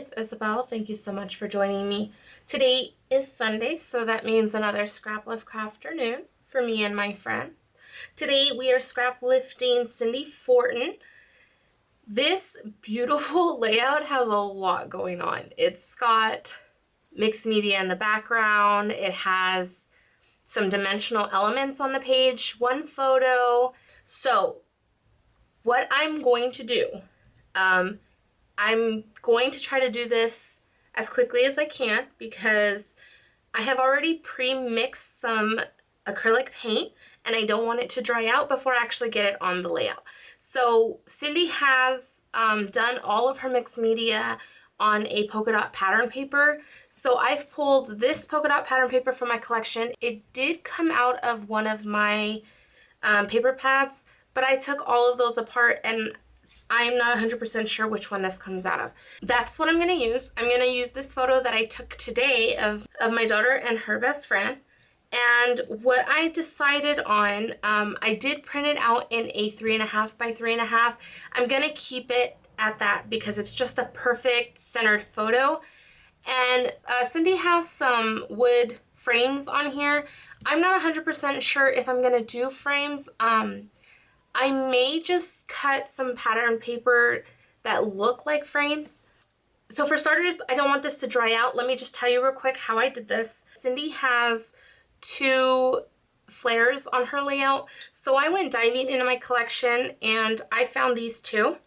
it's Isabel. Thank you so much for joining me. Today is Sunday, so that means another Scrap-lift Crafternoon for me and my friends. Today we are scrap lifting Cindy Fortin. This beautiful layout has a lot going on. It's got mixed media in the background. It has some dimensional elements on the page, one photo. So what I'm going to do, I'm going to try to do this as quickly as I can because I have already pre-mixed some acrylic paint and I don't want it to dry out before I actually get it on the layout. So Cindy has done all of her mixed media on a polka dot pattern paper. So I've pulled this polka dot pattern paper from my collection. It did come out of one of my paper pads, but I took all of those apart and I'm not 100% sure which one this comes out of. That's what I'm going to use. I'm going to use this photo that I took today of my daughter and her best friend. And what I decided on, I did print it out in a 3.5 by 3.5. I'm going to keep it at that because it's just a perfect centered photo. And Cindy has some wood frames on here. I'm not 100% sure if I'm going to do frames. I may just cut some pattern paper that look like frames. So for starters, I don't want this to dry out. Let me just tell you real quick how I did this. Cindy has 2 flares on her layout. So I went diving into my collection and I found these 2,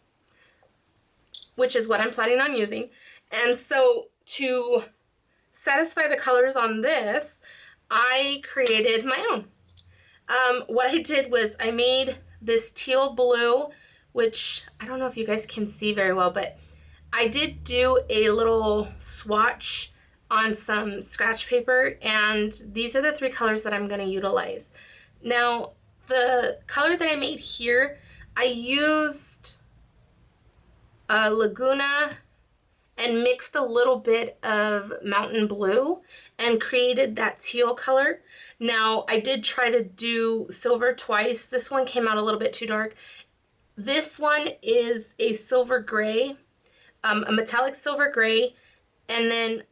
which is what I'm planning on using. And so to satisfy the colors on this, I created my own. What I did was I made this teal blue, which I don't know if you guys can see very well, but I did do a little swatch on some scratch paper, and these are the 3 colors that I'm going to utilize. Now, the color that I made here, I used Laguna and mixed a little bit of mountain blue and created that teal color. Now, I did try to do silver twice. This one came out a little bit too dark. This one is a silver gray, a metallic silver gray, and then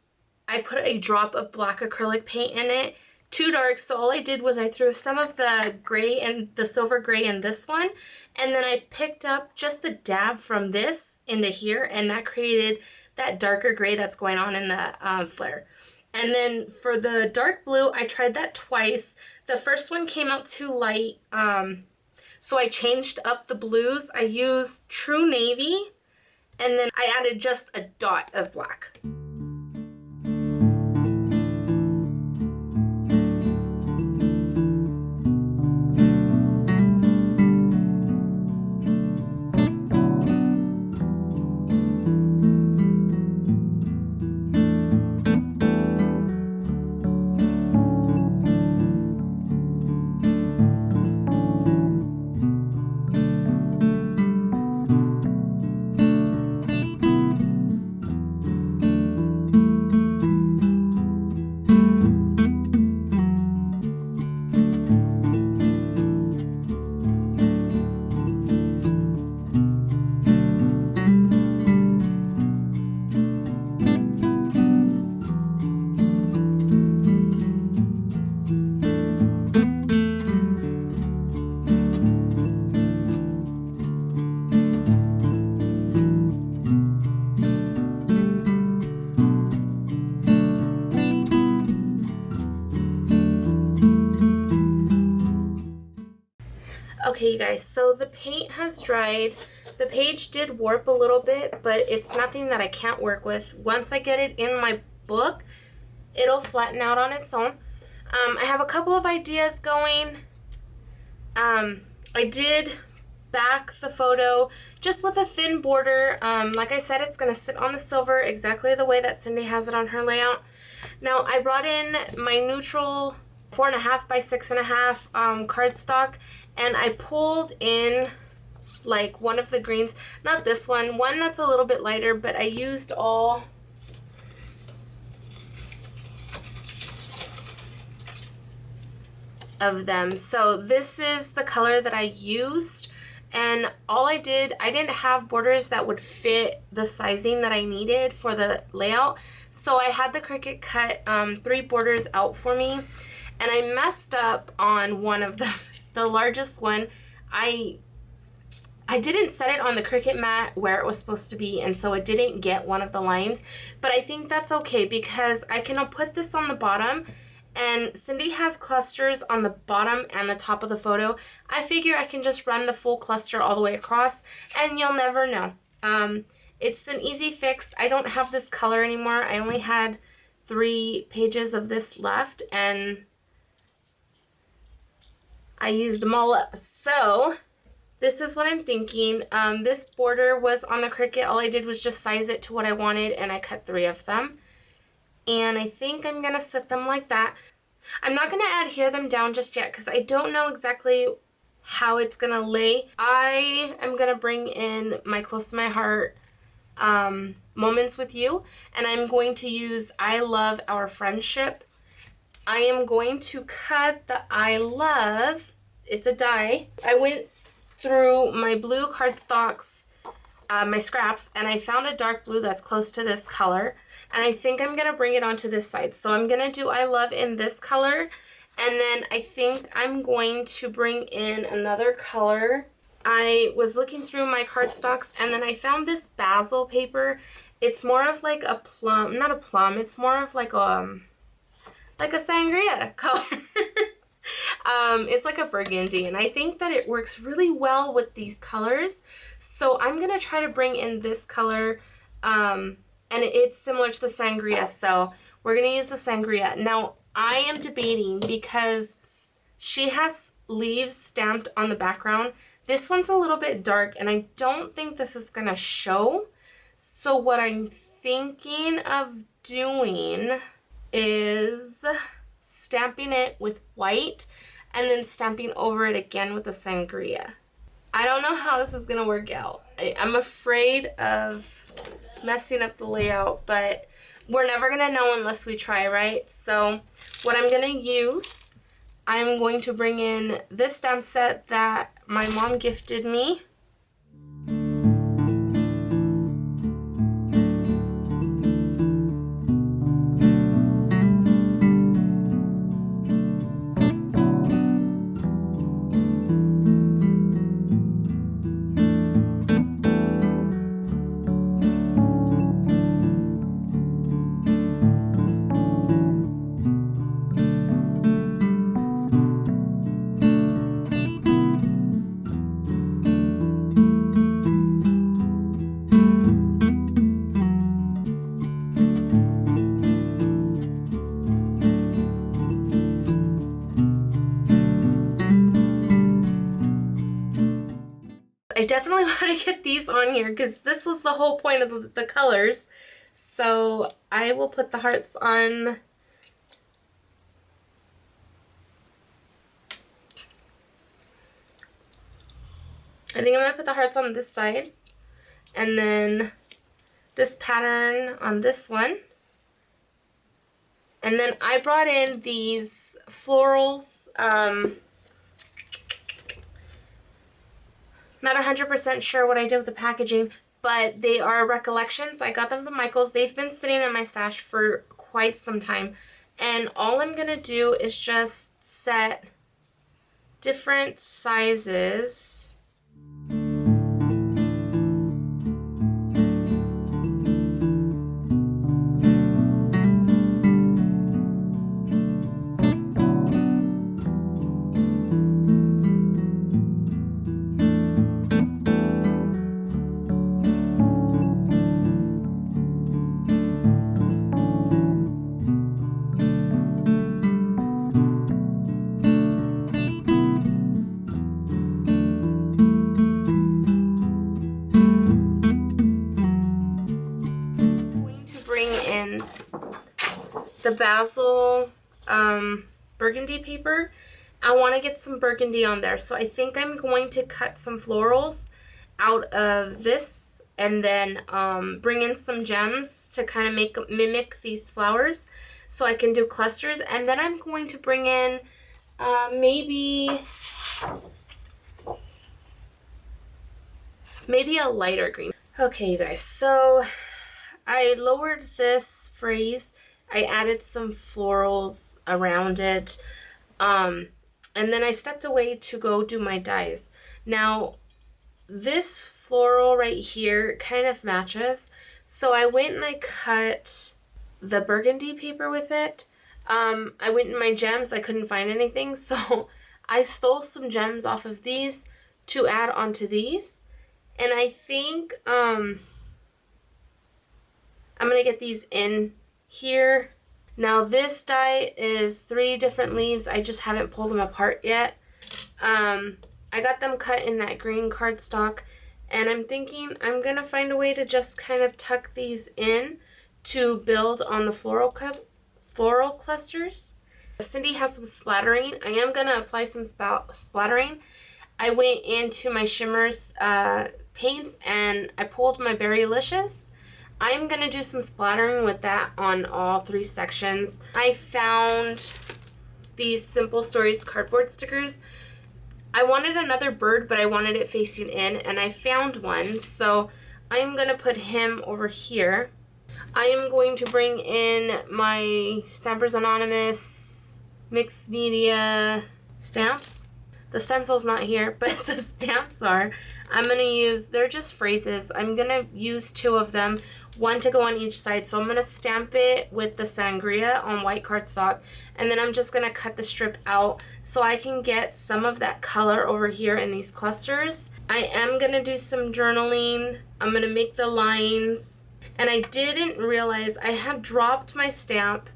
I put a drop of black acrylic paint in it. Too dark, so all I did was I threw some of the gray and the silver gray in this one, and then I picked up just a dab from this into here, and that created that darker gray that's going on in the flare. And then for the dark blue, I tried that twice. The first one came out too light, so I changed up the blues. I used True Navy, and then I added just a dot of black. Okay, you guys, so the paint has dried. The page did warp a little bit, but it's nothing that I can't work with. Once I get it in my book, it'll flatten out on its own. I have a couple of ideas going. I did back the photo just with a thin border. Like I said, it's going to sit on the silver exactly the way that Cindy has it on her layout. Now, I brought in my neutral 4.5 by 6.5 cardstock, and I pulled in like one of the greens, not this one that's a little bit lighter, but I used all of them. So this is the color that I used, And all I didn't have borders that would fit the sizing that I needed for the layout. So I had the Cricut cut 3 borders out for me, and I messed up on one of them. The largest one, I didn't set it on the Cricut mat where it was supposed to be, and so it didn't get one of the lines. But I think that's okay because I can put this on the bottom, and Cindy has clusters on the bottom and the top of the photo. I figure I can just run the full cluster all the way across, and you'll never know. It's an easy fix. I don't have this color anymore. I only had 3 pages of this left, and I used them all up. So this is what I'm thinking. This border was on the Cricut. All I did was just size it to what I wanted, and I cut 3 of them. And I think I'm going to set them like that. I'm not going to adhere them down just yet because I don't know exactly how it's going to lay. I am going to bring in my close to my heart moments with you, and I'm going to use I love our friendship. I am going to cut the I love. It's a die. I went through my blue cardstocks, my scraps, and I found a dark blue that's close to this color, and I think I'm gonna bring it onto this side. So I'm gonna do I love in this color, and then I think I'm going to bring in another color. I was looking through my cardstocks, and then I found this basil paper. It's more of like a plum, not a plum, it's more of like a sangria color. It's like a burgundy, and I think that it works really well with these colors. So I'm gonna try to bring in this color, and it's similar to the sangria, so we're gonna use the sangria. Now I am debating because she has leaves stamped on the background. This one's a little bit dark, and I don't think this is gonna show. So what I'm thinking of doing is stamping it with white and then stamping over it again with the sangria. I don't know how this is gonna work out. I'm afraid of messing up the layout, but we're never gonna know unless we try, right? So what I'm gonna use, I'm going to bring in this stamp set that my mom gifted me. I definitely want to get these on here because this was the whole point of the colors. So I will put the hearts on. I think I'm going to put the hearts on this side, and then this pattern on this one. And then I brought in these florals. Not 100% sure what I did with the packaging, but they are recollections. I got them from Michael's. They've been sitting in my stash for quite some time. And all I'm going to do is just set different sizes. The basil burgundy paper. I want to get some burgundy on there, so I think I'm going to cut some florals out of this and then bring in some gems to kind of mimic these flowers so I can do clusters. And then I'm going to bring in maybe maybe a lighter green. Okay, you guys, so I lowered this phrase. I added some florals around it. And then I stepped away to go do my dies. Now, this floral right here kind of matches. So I went and I cut the burgundy paper with it. I went in my gems. I couldn't find anything. So I stole some gems off of these to add onto these. And I think I'm going to get these in here. Now this die is 3 different leaves. I just haven't pulled them apart yet. I got them cut in that green cardstock, and I'm thinking I'm going to find a way to just kind of tuck these in to build on the floral clusters. Cindy has some splattering. I am going to apply some splattering. I went into my shimmers paints and I pulled my Berrylicious. I'm going to do some splattering with that on all 3 sections. I found these Simple Stories cardboard stickers. I wanted another bird, but I wanted it facing in, and I found one. So I'm going to put him over here. I am going to bring in my Stampers Anonymous mixed media stamps. The stencil's not here, but the stamps are. I'm going to use, they're just phrases. I'm going to use 2 of them, 1 to go on each side. So I'm going to stamp it with the sangria on white cardstock, and then I'm just going to cut the strip out so I can get some of that color over here in these clusters. I am going to do some journaling. I'm going to make the lines, and I didn't realize I had dropped my stamp,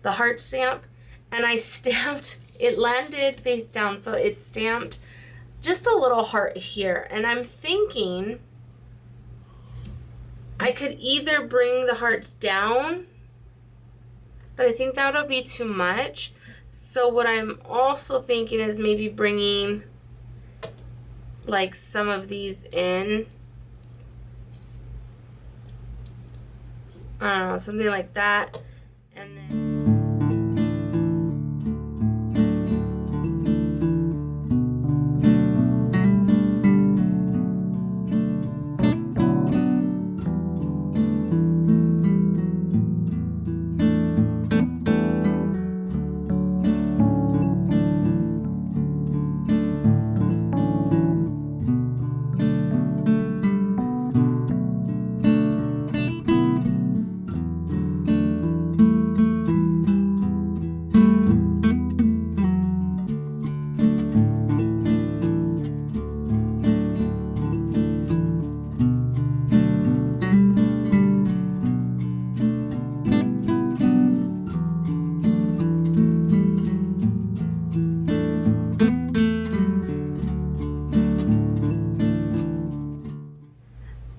the heart stamp, and I stamped, it landed face down, so it stamped just a little heart here. And I'm thinking I could either bring the hearts down, but I think that would be too much. So what I'm also thinking is maybe bringing like some of these in. I don't know, something like that. And then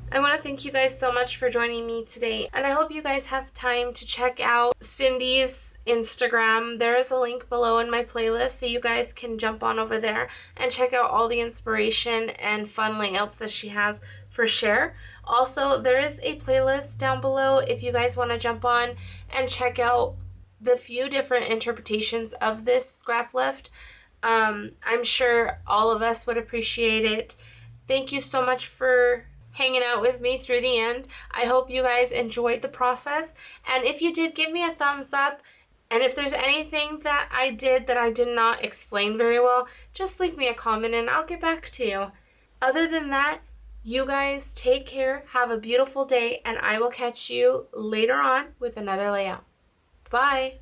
I want to thank you guys so much for joining me today, and I hope you guys have time to check out Cindy's Instagram. There is a link below in my playlist, so you guys can jump on over there and check out all the inspiration and fun layouts that she has for share. Also, there is a playlist down below if you guys want to jump on and check out the few different interpretations of this scrap lift. I'm sure all of us would appreciate it. Thank you so much for hanging out with me through the end. I hope you guys enjoyed the process, and if you did, give me a thumbs up, and if there's anything that I did that I did not explain very well, just leave me a comment and I'll get back to you. Other than that, you guys take care, have a beautiful day, and I will catch you later on with another layout. Bye!